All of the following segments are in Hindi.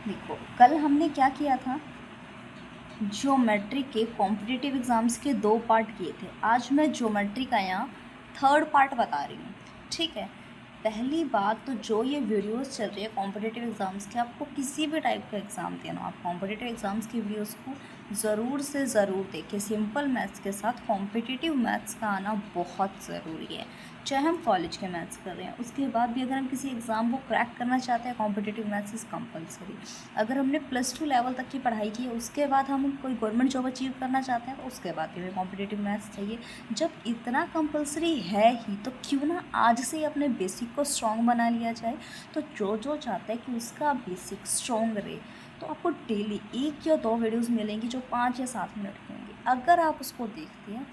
देखो, कल हमने क्या किया था, ज्योमेट्री के कॉम्पिटिटिव एग्ज़ाम्स के 2 पार्ट किए थे। आज मैं ज्योमेट्री का यहाँ 3rd पार्ट बता रही हूँ। ठीक है, पहली बात तो जो ये वीडियोस चल रही है कॉम्पिटिटिव एग्ज़ाम्स के, आपको किसी भी टाइप का एग्ज़ाम देना हो, आप कॉम्पिटिटिव एग्ज़ाम्स की वीडियोस को ज़रूर से ज़रूर देखें। सिंपल मैथ्स के साथ कॉम्पिटिटिव मैथ्स का आना बहुत ज़रूरी है। चाहे हम कॉलेज के मैथ्स कर रहे हैं, उसके बाद भी अगर हम किसी एग्ज़ाम को क्रैक करना चाहते हैं, कॉम्पिटिटिव मैथ्स इज़ कंपलसरी। अगर हमने +2 लेवल तक की पढ़ाई की है, उसके बाद हम कोई गवर्नमेंट जॉब अचीव करना चाहते हैं, तो उसके बाद भी हमें कॉम्पिटिटिव मैथ्स चाहिए। जब इतना कंपलसरी है ही, तो क्यों ना आज से ही अपने बेसिक को स्ट्रॉन्ग बना लिया जाए। तो जो जो चाहता है कि उसका बेसिक स्ट्रॉन्ग रहे, तो आपको डेली 1 या 2 वीडियोज़ मिलेंगी जो 5 या 7 मिनट की होंगी। अगर आप उसको देखते हैं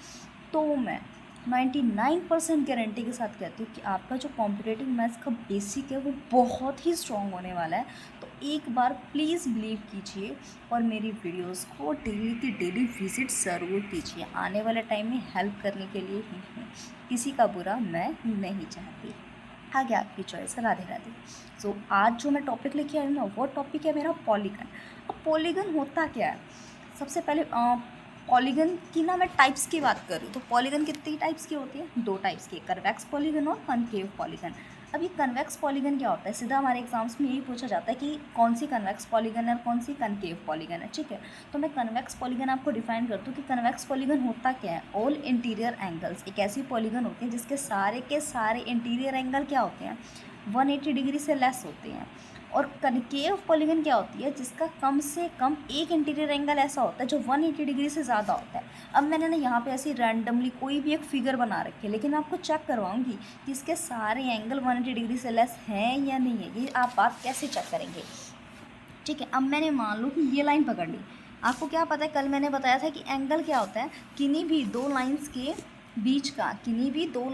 तो मैं 99% गारंटी के साथ कहती हूँ कि आपका जो कॉम्पिटिटिव मैथ्स का बेसिक है वो बहुत ही स्ट्रॉन्ग होने वाला है। तो एक बार प्लीज़ बिलीव कीजिए और मेरी वीडियोस को डेली की डेली विजिट ज़रूर कीजिए। आने वाले टाइम में हेल्प करने के लिए ही हूँ, किसी का बुरा मैं नहीं चाहती। आगे आपकी चॉइस है। राधे राधे। सो आज जो मैं टॉपिक लेके आई हूँ ना, वो टॉपिक है मेरा पॉलीगन। अब पॉलीगन होता क्या है, सबसे पहले पॉलीगन की ना मैं टाइप्स की बात करूँ तो पॉलीगन कितनी टाइप्स की होती है, 2 टाइप्स की, कन्वेक्स पॉलीगन और कनकेव पॉलीगन। अब ये कन्वेक्स पॉलीगन क्या होता है, सीधा हमारे एग्जाम्स में यही पूछा जाता है कि कौन सी कन्वेक्स पॉलीगन है और कौन सी कनकेव पॉलीगन है। ठीक है, तो मैं कन्वेक्स पॉलीगन आपको डिफाइन करती हूँ कि कन्वेक्स पॉलीगन होता क्या है। ऑल इंटीरियर एंगल्स, एक ऐसी पॉलीगन होती है जिसके सारे के सारे इंटीरियर एंगल क्या होते हैं, 180 डिग्री से लेस होते हैं। और कनकेव पॉलीगन क्या होती है, जिसका कम से कम एक इंटीरियर एंगल ऐसा होता है जो 180 डिग्री से ज़्यादा होता है। अब मैंने ना यहाँ पे ऐसी रैंडमली कोई भी एक फिगर बना रखी है, लेकिन आपको चेक करवाऊंगी कि इसके सारे एंगल 180 डिग्री से लेस हैं या नहीं है। ये आप बात कैसे चेक करेंगे। ठीक है, अब मैंने मान लो कि ये लाइन पकड़ ली। आपको क्या पता है, कल मैंने बताया था कि एंगल क्या होता है, किन्हीं भी 2 लाइन्स के बीच का, किन्हीं भी 2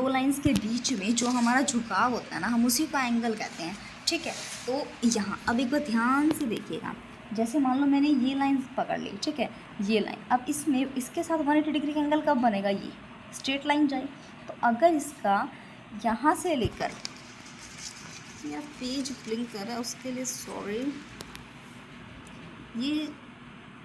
लाइन्स के बीच में जो हमारा झुकाव होता है ना, हम उसी का एंगल कहते हैं। ठीक है, तो यहाँ अब एक बार ध्यान से देखिएगा। जैसे मान लो मैंने ये लाइन पकड़ ली, ठीक है, ये लाइन, अब इसमें इसके साथ 180 डिग्री का एंगल कब बनेगा, ये स्ट्रेट लाइन जाए। तो अगर इसका यहाँ से लेकर, यार पेज ब्लिंक कर रहा है उसके लिए सॉरी, ये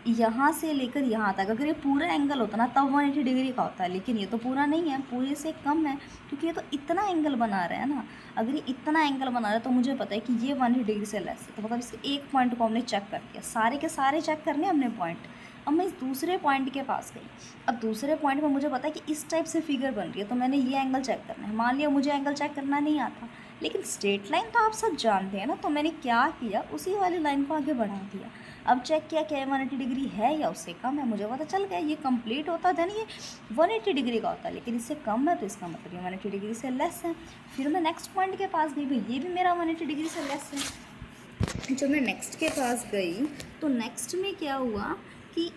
यहाँ से लेकर यहाँ तक अगर ये पूरा एंगल होता ना तब 180 डिग्री का होता है, लेकिन ये तो पूरा नहीं है, पूरे से कम है, क्योंकि ये तो इतना एंगल बना रहा है ना। अगर ये इतना एंगल बना रहा है तो मुझे पता है कि ये 180 डिग्री से लेस है, तो मतलब इसके एक पॉइंट को हमने चेक कर लिया, सारे के सारे चेक करने हमने पॉइंट। अब मैं इस दूसरे पॉइंट के पास गई। अब दूसरे पॉइंट में मुझे पता है कि इस टाइप से फिगर बन रही है, तो मैंने ये एंगल चेक करना है। मान लिया मुझे एंगल चेक करना नहीं आता, लेकिन स्ट्रेट लाइन तो आप सब जानते हैं ना, तो मैंने क्या किया, उसी वाली लाइन को आगे बढ़ा दिया। अब चेक किया क्या 180 डिग्री है या उससे कम है, मुझे पता चल गया ये कंप्लीट होता है ये 180 डिग्री का होता है, लेकिन इससे कम है तो इसका मतलब ये 180 डिग्री से लेस है। फिर मैं नेक्स्ट पॉइंट के पास गई, भाई ये भी मेरा 180 डिग्री से लेस है। जब मैं नेक्स्ट के पास गई तो नेक्स्ट में क्या हुआ कि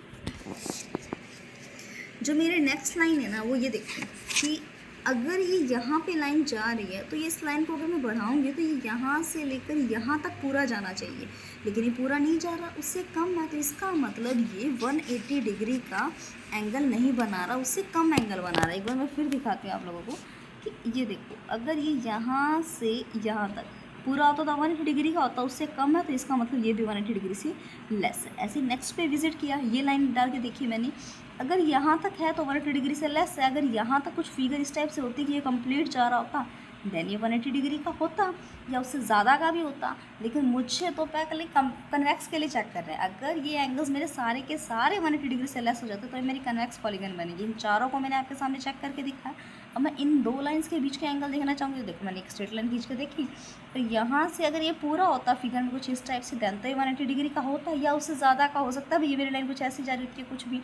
जो मेरे नेक्स्ट लाइन है ना, वो ये देखिए कि अगर ये यहाँ पे लाइन जा रही है तो ये इस लाइन को अगर मैं बढ़ाऊँगी तो ये यहाँ से लेकर यहाँ तक पूरा जाना चाहिए, लेकिन ये पूरा नहीं जा रहा, उससे कम है। तो इसका मतलब ये 180 डिग्री का एंगल नहीं बना रहा, उससे कम एंगल बना रहा है। एक बार मैं फिर दिखाती हूँ आप लोगों को कि ये देखो, अगर ये यहाँ से यहाँ तक पूरा होता तो 180 डिग्री का होता, उससे कम है, तो इसका मतलब ये भी 180 डिग्री से लेस है। ऐसे नेक्स्ट पे विजिट किया, ये लाइन डाल के देखी मैंने, अगर यहाँ तक है तो 180 डिग्री से लेस है। अगर यहाँ तक कुछ फिगर इस टाइप से होती कि ये कंप्लीट जा रहा होता, देन ये 180 डिग्री का होता या उससे ज़्यादा का भी होता। लेकिन मुझे तो पहले कन्वेक्स के लिए चेक कर रहे हैं, अगर ये एंगल्स मेरे सारे के सारे 180 डिग्री से लेस हो जाते तो ये मेरी कन्वेक्स पॉलीगन बनेगी। इन चारों को मैंने आपके सामने चेक करके दिखाया। अब मैं इन 2 लाइन्स के बीच के एंगल देखना चाहूँगी, देखो मैंने एक स्ट्रेट लाइन खींच के देखी, तो यहाँ से अगर ये पूरा होता फिगर में कुछ इस टाइप से, देन तो ये 180 डिग्री का होता या उससे ज़्यादा का हो सकता है। ये मेरी लाइन कुछ ऐसी जा रही होती है कुछ भी,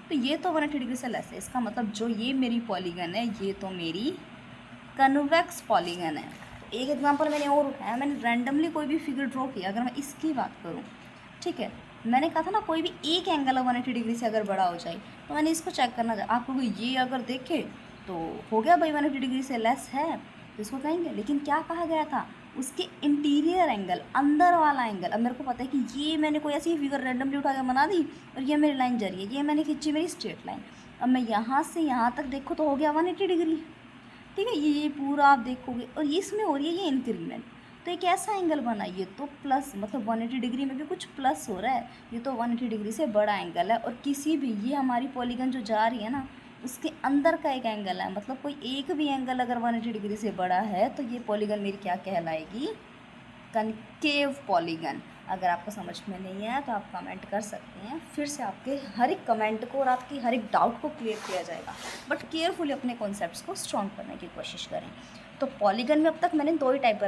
तो ये तो 180 डिग्री से लेस है। इसका मतलब जो ये मेरी पॉलीगन है ये तो मेरी कन्वेक्स पॉलीगन है। एक एग्जांपल मैंने और उठाया, मैंने रैंडमली कोई भी फिगर ड्रॉ किया। अगर मैं इसकी बात करूँ, ठीक है, मैंने कहा था ना कोई भी एक एंगल 180 डिग्री से अगर बड़ा हो जाए, तो मैंने इसको चेक करना था। आप लोग ये अगर देखें तो हो गया भाई 180 डिग्री से लेस है, तो इसको कहेंगे। लेकिन क्या कहा गया था, उसके इंटीरियर एंगल, अंदर वाला एंगल। अब मेरे को पता है कि ये मैंने कोई ऐसी फिगर रैंडमली उठा के बना दी और ये मेरी लाइन जा रही है, ये मैंने खींची मेरी स्ट्रेट लाइन। अब मैं यहाँ से यहाँ तक देखूँ तो हो गया 180 डिग्री। ठीक है, ये पूरा आप देखोगे, और ये इसमें हो रही है ये इंक्रीमेंट, तो एक ऐसा एंगल बना, ये तो प्लस मतलब 180 डिग्री में भी कुछ प्लस हो रहा है, ये तो 180 डिग्री से बड़ा एंगल है। और किसी भी, ये हमारी पॉलीगन जो जा रही है ना, उसके अंदर का एक एंगल है, मतलब कोई एक भी एंगल अगर 180 डिग्री से बड़ा है तो ये पॉलीगन मेरी क्या कहलाएगी, कनकेव पॉलीगन। अगर आपको समझ में नहीं आया तो आप कमेंट कर सकते हैं, फिर से आपके हर एक कमेंट को और आपकी हर एक डाउट को क्लियर किया जाएगा, बट केयरफुली अपने कॉन्सेप्ट्स को स्ट्रॉन्ग करने की कोशिश करें। तो पॉलीगन में अब तक मैंने 2 ही टाइप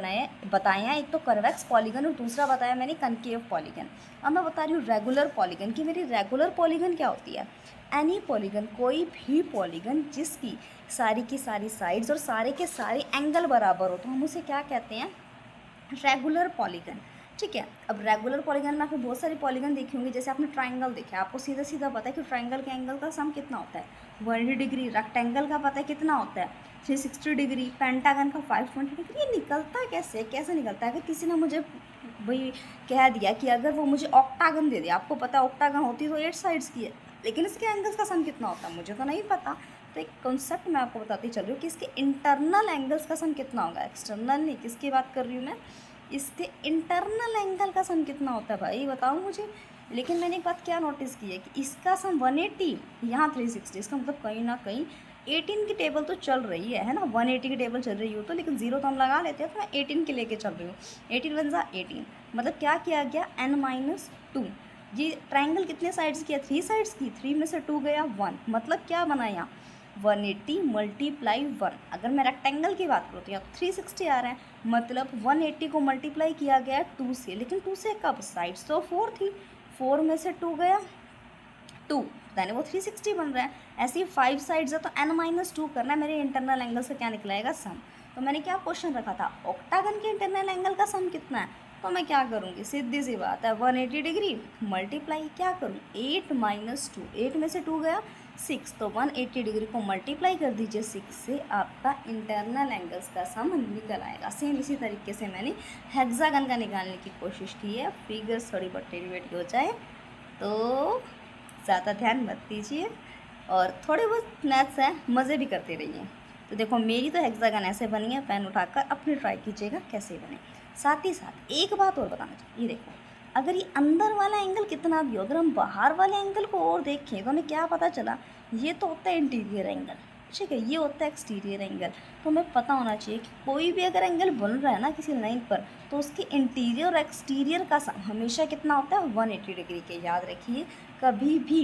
बताए हैं, एक तो कन्वेक्स पॉलीगन और दूसरा बताया मैंने कनकेव पॉलीगन। अब मैं बता रही हूँ रेगुलर पॉलीगन की। मेरी रेगुलर पॉलीगन क्या होती है, एनी पॉलीगन, कोई भी पॉलीगन जिसकी सारी की सारी साइड्स और सारे के सारे एंगल बराबर हो, तो हम उसे क्या कहते हैं, रेगुलर पॉलीगन। ठीक है, अब रेगुलर पॉलीगन में आपने बहुत सारी पॉलीगन देखी होंगी, जैसे आपने ट्राइंगल देखा है, आपको सीधा सीधा पता है कि ट्राइंगल के एंगल का सम कितना होता है, 180 डिग्री। रेक्टेंगल का पता है कितना होता है, 360 डिग्री। पेंटागन का 520 डिग्री। ये निकलता कैसे, कैसे निकलता है? अगर किसी ने मुझे भाई कह दिया कि अगर वो मुझे ऑक्टागन दे दिया, आपको पता है ऑक्टागन होती तो 8 साइड्स की है, लेकिन इसके एंगल्स का सम कितना होता है मुझे तो नहीं पता। तो एक कॉन्सेप्ट मैं आपको बताती चल रही हूँ कि इसके इंटरनल एंगल्स का सम कितना होगा, एक्सटर्नल नहीं। किसकी बात कर रही हूँ मैं, इसके इंटरनल एंगल का सम कितना होता है भाई, बताओ मुझे। लेकिन मैंने एक बात क्या नोटिस की है कि इसका सम 180, यहाँ 360, इसका मतलब कहीं ना कहीं 18 की टेबल तो चल रही है ना, 180 की टेबल चल रही हो तो, लेकिन 0 तो हम लगा लेते हैं, तो मैं 18 के लेके चल रही हूँ। 18 वन ज़ा 18, मतलब क्या किया गया, n-2। ये ट्राइंगल कितने साइड्स की है, 3 साइड्स की, 3 में से 2 गया 1, मतलब क्या बना यहाँ 180 मल्टीप्लाई 1। अगर मैं रेक्टेंगल की बात करूँ तो यहाँ 360 आ रहा है, मतलब 180 को मल्टीप्लाई किया गया 2 से, लेकिन 2 से कब, साइड्स तो 4 थी, 4 में से 2 गया 2, यानी वो 360 बन रहा है। ऐसे ही 5 साइड्स है तो n-2 करना है, मेरे इंटरनल एंगल से क्या निकलाएगा, सम। तो मैंने क्या क्वेश्चन रखा था, ऑक्टागन के इंटरनल एंगल का सम कितना है, तो मैं क्या करूँगी, सीधी सी बात है, 180 डिग्री मल्टीप्लाई क्या करूँ, 8 - 2, 8 में से 2 गया 6, तो 180 डिग्री को मल्टीप्लाई कर दीजिए 6 से, आपका इंटरनल एंगल्स का सम निकल आएगा। सेम इसी तरीके से मैंने हेक्सागन का निकालने की कोशिश की है। फिगर्स थोड़ी बहुत डेरिवेट हो जाए तो ज़्यादा ध्यान मत दीजिए, और थोड़े बहुत मैथ्स हैं, मज़े भी करते रहिए। तो देखो मेरी तो हेक्सागन ऐसे बनी है, पेन उठाकर अपनी ट्राई कीजिएगा कैसे बने। साथ ही साथ एक बात और बताना चाहिए, ये देखो अगर ये अंदर वाला एंगल कितना भी हो, अगर हम बाहर वाले एंगल को और देखें तो हमें क्या पता चला, ये तो होता है इंटीरियर एंगल, ठीक है, ये होता है एक्सटीरियर एंगल। तो हमें पता होना चाहिए कि कोई भी अगर एंगल बन रहा है ना किसी लाइन पर, तो उसके इंटीरियर और एक्सटीरियर का सम हमेशा कितना होता है, 180 डिग्री के। याद रखिए, कभी भी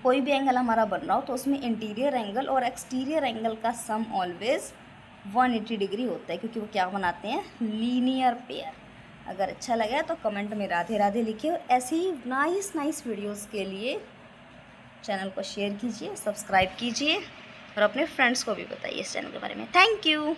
कोई भी एंगल हमारा बन रहा हो तो उसमें इंटीरियर एंगल और एक्सटीरियर एंगल का सम ऑलवेज 180 डिग्री होता है, क्योंकि वो क्या बनाते हैं, लीनियर पेयर। अगर अच्छा लगा तो कमेंट में राधे राधे लिखिए, और ऐसे ही नाइस वीडियोस के लिए चैनल को शेयर कीजिए, सब्सक्राइब कीजिए, और अपने फ्रेंड्स को भी बताइए इस चैनल के बारे में। Thank you.